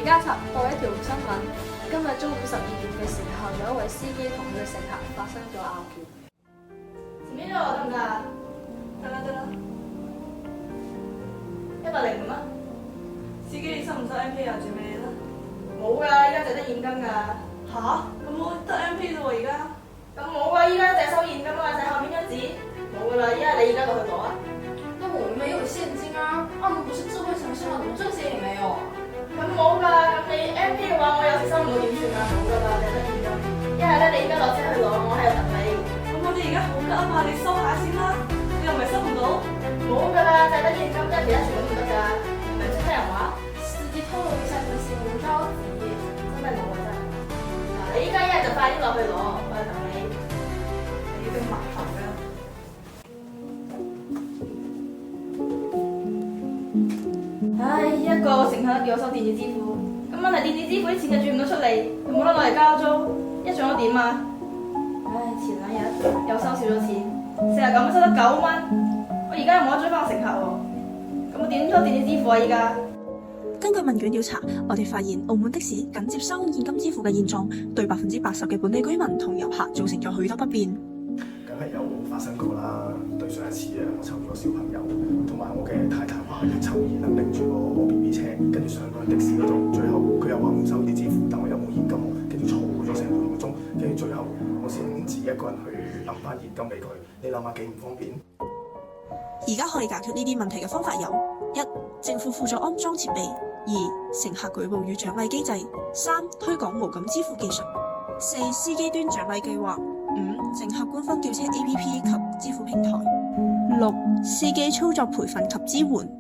而家插播一條新聞，今日中午12點嘅時候，有一位司機同佢嘅乘客發生咗拗撬。前面呢個得唔得啊？得啦。105啊！司機你收唔收 M P 啊？做咩咧？冇㗎，依家淨得現金㗎。吓？咁我得 M P 啫喎而家。咁冇啊，依家淨係收現金啊，就係後面張紙。冇㗎啦，依家你而家落去攞啊！那我们没有现金啊，澳门不是智慧城市吗？怎么这些也没有？咁冇㗎，咁你 M P 嘅話，我有時收唔到點算啊？冇㗎啦，淨係得現金。一係咧，你而家落車去攞，我喺度等你。咁我哋而家好急啊，你收下先啦。你又唔係收唔到？冇㗎啦，淨係得現金，即係其他全部都唔得㗎。唔係識聽人話？司機透露一下就行，我着急。真係冇啊真係。嗱，你依家一係就快啲落去攞，我喺度等你。你咁麻煩㗎。唉，一個乘客叫我收電子支付，咁問題電子支付啲錢就轉唔到出嚟，又冇得攞嚟交租，一轉我點啊？唉，前2日又收少咗錢，成日咁收得9蚊，我而家又冇得追翻個乘客喎，咁我點收電子支付啊？而家根據問卷調查，我哋發現澳門的士僅接收現金支付嘅現狀，對80%嘅本地居民同遊客造成咗許多不便。梗係有發生過啦。對上一次啊，我湊咗小朋友，同埋我嘅太太話一抽二能拎住個 BB 車，跟住上到去的士嗰度，最後佢又話唔收啲支付，但我又冇現金喎，跟住嘈咗成半個鐘，跟住最後我先自己一個人去攬翻現金俾佢。你諗下幾唔方便？而家可以解決呢啲問題嘅方法有：一、政府輔助安裝設備；二、乘客舉報與獎勵機制；三、推廣無感支付技術；四、司機端獎勵計劃；五、乘客官方叫車 APP 及支付平台；六、司機操作培訓及支援。